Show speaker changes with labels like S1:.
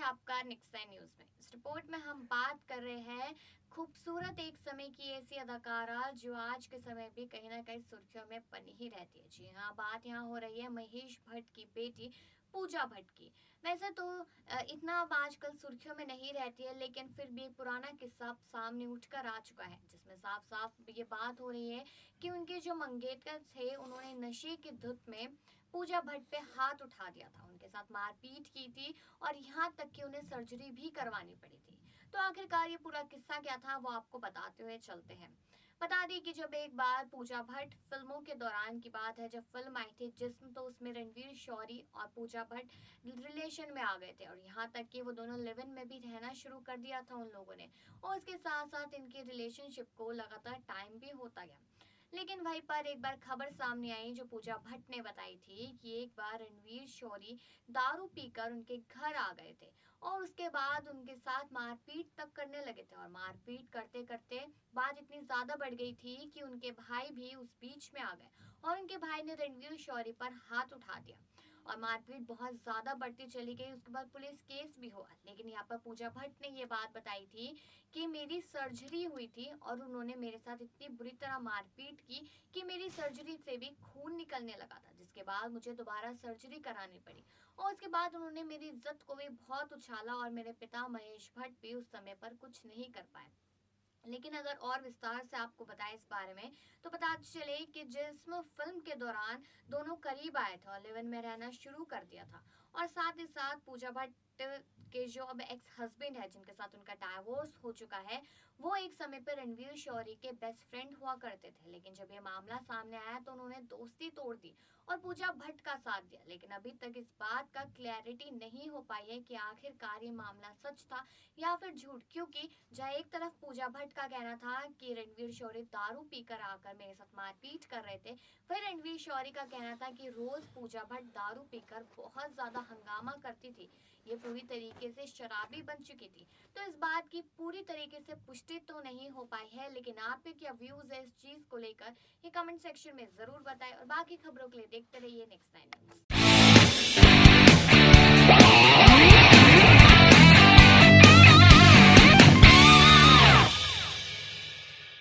S1: आपका next time news में। इस रिपोर्ट में हम बात कर रहे हैं खूबसूरत एक समय की ऐसी अदाकारा जो आज के समय भी कहीं ना कहीं सुर्खियों में बनी ही रहती है। जी हाँ, बात यहाँ हो रही है महेश भट्ट की बेटी पूजा भट्ट की। वैसे तो इतना अब आजकल सुर्खियों में नहीं रहती है, लेकिन फिर भी एक पुराना किस्सा अब सामने उठकर आ चुका है, जिसमें साफ साफ ये बात हो रही है कि उनके जो मंगेतर थे उन्होंने नशे की धुत में पूजा भट्ट पे हाथ उठा दिया था, उनके साथ मारपीट की थी और यहाँ तक कि उन्हें सर्जरी भी करवानी पड़ी थी। तो आखिरकार ये पूरा किस्सा क्या था वो आपको बताते हुए चलते हैं। बता दें कि जब एक बार पूजा भट्ट फिल्मों के दौरान की बात है, जब फिल्म आई थी जिस्म, तो उसमें रणवीर शौरी और पूजा भट्ट रिलेशन में आ गए थे और यहाँ तक कि वो दोनों लिव इन में भी रहना शुरू कर दिया था उन लोगों ने। और उसके साथ साथ इनके रिलेशनशिप को लगातार टाइम भी होता गया। लेकिन वहीं पर एक बार खबर सामने आई जो पूजा भट्ट ने बताई थी कि एक बार रणवीर शौरी दारू पीकर उनके घर आ गए थे और उसके बाद उनके साथ मारपीट तक करने लगे थे और मारपीट करते करते बात इतनी ज्यादा बढ़ गई थी कि उनके भाई भी उस बीच में आ गए और उनके भाई ने रणवीर शौरी पर हाथ उठा दिया और मारपीट बहुत ज्यादा बढ़ती चली गई। उसके बाद पुलिस केस भी हुआ, लेकिन यहाँ पर पूजा भट्ट ने ये बात बताई थी कि मेरी सर्जरी हुई थी और उन्होंने मेरे साथ इतनी बुरी तरह मारपीट की कि मेरी सर्जरी से भी खून निकलने लगा था, जिसके बाद मुझे दोबारा सर्जरी करानी पड़ी और उसके बाद उन्होंने मेरी इज्जत को भी बहुत उछाला और मेरे पिता महेश भट्ट भी उस समय पर कुछ नहीं कर पाए। लेकिन अगर और विस्तार से आपको बताएं इस बारे में, तो पता चले कि जिस्म फिल्म के दौरान दोनों करीब आए थे और लिव इन में रहना शुरू कर दिया था और साथ ही साथ पूजा भट्ट के जो अब एक्स हस्बैंड है जिनके साथ उनका डाइवोर्स हो चुका है, वो एक समय पर रणवीर शौरी के बेस्ट फ्रेंड हुआ करते थे। लेकिन जब ये मामला सामने आया तो उन्होंने दोस्ती तोड़ दी और पूजा भट्ट का साथ दिया। लेकिन अभी तक इस बात का क्लैरिटी नहीं हो पाई है कि आखिरकार ये मामला सच था या फिर झूठ, क्योंकि जहाँ एक तरफ पूजा भट्ट का कहना था कि रणवीर शौरी दारू पीकर आकर मेरे साथ मारपीट कर रहे थे, फिर रणवीर शौरी का कहना था कि रोज पूजा भट्ट दारू पीकर बहुत ज्यादा हंगामा करती थी, ये पूरी तरीके से शराबी बन चुकी थी। तो इस बात की पूरी तरीके से पुष्टि तो नहीं हो पाई है, लेकिन आपके क्या व्यूज है इस चीज को लेकर ये कमेंट सेक्शन में जरूर बताएं और बाकी खबरों के लिए देखते रहिए नेक्स्ट टाइम न्यूज।